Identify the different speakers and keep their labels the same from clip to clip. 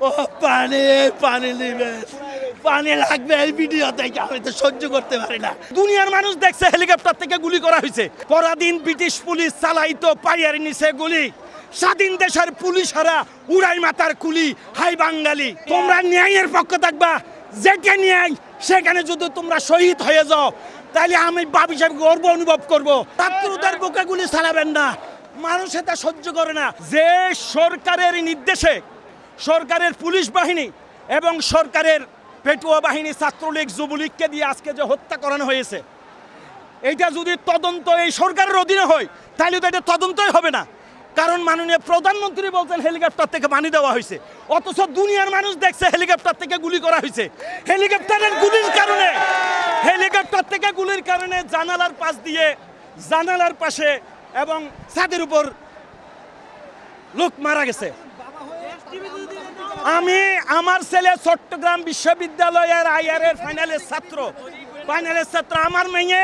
Speaker 1: ও পানি পানি নেবে, পানি লাগবে। এই ভিডিও দেখে আমি তো সহ্য করতে পারি না। দুনিয়ার মানুষ দেখছে হেলিকপ্টার থেকে গুলি করা হয়েছে। পরাধীন ব্রিটিশ পুলিশ চালাইতো পায়ের নিচে গুলি, স্বাধীন দেশের পুলিশরা উড়াই মাতার কুলি। হাই বাঙালি, তোমরা ন্যায়ের পক্ষে থাকবা। যেটা ন্যায় সেখানে যদি তোমরা শহীদ হয়ে যাও, তাহলে আমি বাপ হিসাবে গর্ব অনুভব করবো। ছাত্রদের বুকে গুলি চালাবেন না, মানুষ এটা সহ্য করে না। যে সরকারের নির্দেশে সরকারের পুলিশ বাহিনী এবং সরকারের পেটুয়া বাহিনী ছাত্রলীগ যুবলীগকে দিয়ে আজকে যে হত্যা করানো হয়েছে, এইটা যদি তদন্ত এই সরকারের অধীনে হয় তাহলে তো এটা তদন্তই হবে না। কারণ মাননীয় প্রধানমন্ত্রী বলছেন হেলিকপ্টার থেকে পানি দেওয়া হয়েছে, অথচ দুনিয়ার মানুষ দেখছে হেলিকপ্টার থেকে গুলি করা হয়েছে। হেলিকপ্টার থেকে গুলির কারণে জানালার পাশ দিয়ে, জানালার পাশে এবং ছাদের উপর লোক মারা গেছে। আমার ছেলে চট্টগ্রাম বিশ্ববিদ্যালয়ের আইআরের ফাইনালের ছাত্র। আমার মেয়ে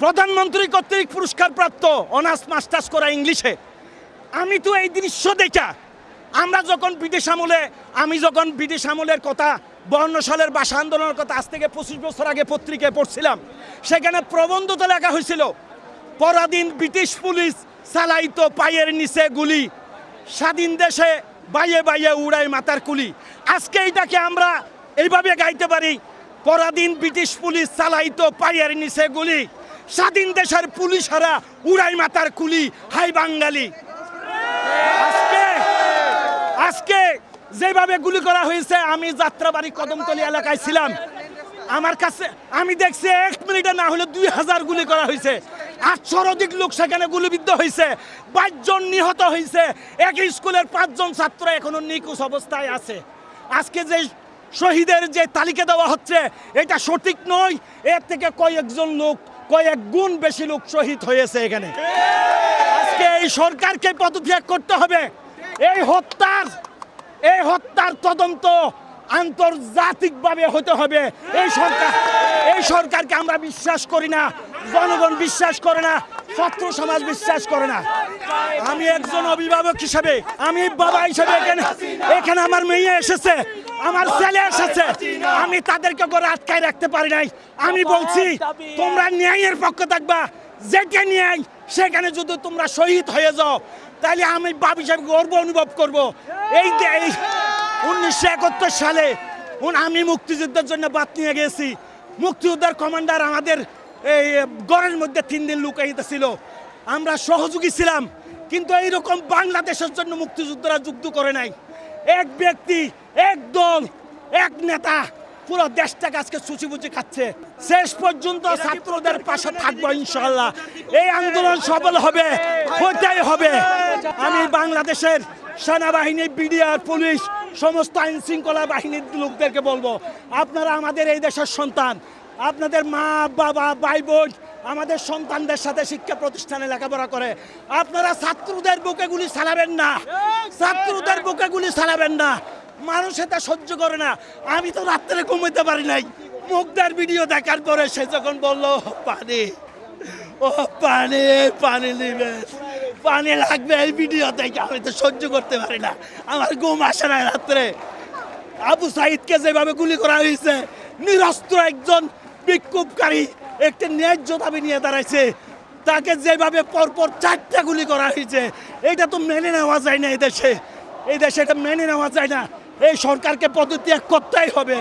Speaker 1: প্রধানমন্ত্রী কর্তৃক পুরস্কার প্রাপ্ত, অনার্স মাস্টার্স করা ইংলিশে। আমি তো এই দৃশ্য দেখা, আমি যখন ব্রিটিশ আমলের কথা, 52 সালের ভাষা আন্দোলনের কথা আজ থেকে 25 বছর আগে পত্রিকায় পড়ছিলাম, সেখানে প্রবন্ধটা লেখা হয়েছিল, পরাধীন ব্রিটিশ পুলিশ চালাইতো পায়ের নিচে গুলি, স্বাধীন দেশে বাইয়ে বাইয়ে উড়াই মাতার কুলি। আজকে এইটাকে আমরা এইভাবে গাইতে পারি, পরাধীন ব্রিটিশ পুলিশ চালাইতো পায়ের নিচে গুলি, স্বাধীন দেশের পুলিশরা উড়াই মাতার কুলি। হাই বাঙালি, আজকে যেভাবে গুলি করা হয়েছে, আমি যাত্রাবাড়ি কদমতলী এলাকায় ছিলাম, আমার কাছে আমি দেখছি 1 মিনিটে না হলে 2000 গুলি করা হয়েছে। 800-র অধিক লোক সেখানে গুলিবিদ্ধ হয়েছে, 22 জন নিহত হয়েছে। একই স্কুলের 5 জন ছাত্র এখনো নিখোঁজ অবস্থায় আছে। আজকে যে শহীদের যে তালিকা দেওয়া হচ্ছে, এটা সঠিক নয়। এর থেকে কয়েক গুণ বেশি লোক শহীদ হয়েছে এখানে। আজকে এই সরকারকে পদত্যাগ করতে হবে। এই হত্যার তদন্ত আন্তর্জাতিকভাবে হতে হবে। এই সরকারকে আমরা বিশ্বাস করি না, জনগণ বিশ্বাস করে না, ছাত্র সমাজ বিশ্বাস করে না। আমি একজন অভিভাবক হিসেবে, আমি বাবা হিসেবে এখানে আমার মেয়ে এসেছে, আমার ছেলে এসেছে, আমি তাদেরকে করে আটকায় রাখতে পারি নাই। আমি বলছি তোমরা ন্যায়ের পক্ষে থাকবা। যেটা ন্যায় সেখানে যদি তোমরা শহীদ হয়ে যাও, তাহলে আমি বাপ হিসাবে গর্ব অনুভব করবো। এই 1971 সালে আমি মুক্তিযুদ্ধের জন্য বাদ নিয়ে গেছি। মুক্তিযোদ্ধার কমান্ডার আমাদের এই গড়ের মধ্যে 3 দিন লুকাইতে ছিল, আমরা সহযোগী ছিলাম। কিন্তু এইরকম বাংলাদেশের জন্য মুক্তিযোদ্ধারা যুদ্ধ করে নাই। এক ব্যক্তি, এক দল, এক নেতা পুরো দেশটাকে আজকে সুচিবুচি খাচ্ছে। শেষ পর্যন্ত ছাত্রদের পাশে থাকবো ইনশাআল্লাহ। এই আন্দোলন সফল হবে, হতেই হবে। আমি বাংলাদেশের সেনাবাহিনী, বিডিআর, পুলিশ, সমস্ত আইন শৃঙ্খলা বাহিনীর লোকদেরকে বলবো, আপনারা আমাদের এই দেশের সন্তান, আপনাদের মা বাবা ভাই বোন আমাদের সন্তানদের সাথে শিক্ষা প্রতিষ্ঠানে লেখাপড়া করে। আপনারা ছাত্রদের বুকে গুলি চালাবেন না, মানুষ এটা সহ্য করে না। আমি তো রাত্রে ঘুমাতে পারি নাই। মুগ্ধার ভিডিও দেখার পরে সে যখন বললো পানি নেবে, পানি লাগবে, এই ভিডিও দেখে আমি তো সহ্য করতে পারি না, আমার ঘুম আসে না রাত্রে। আবু সাইদকে যেভাবে গুলি করা হয়েছে, নিরস্ত্র একজন বিক্ষোভকারী একটা ন্যায্য দাবি নিয়ে দাঁড়াইছে, তাকে যেভাবে পরপর 4টা গুলি করা হয়েছে, এটা তো মেনে নেওয়া যায় না। এই দেশে এটা মেনে নেওয়া যায় না। এই সরকারকে পদত্যাগ করতেই হবে।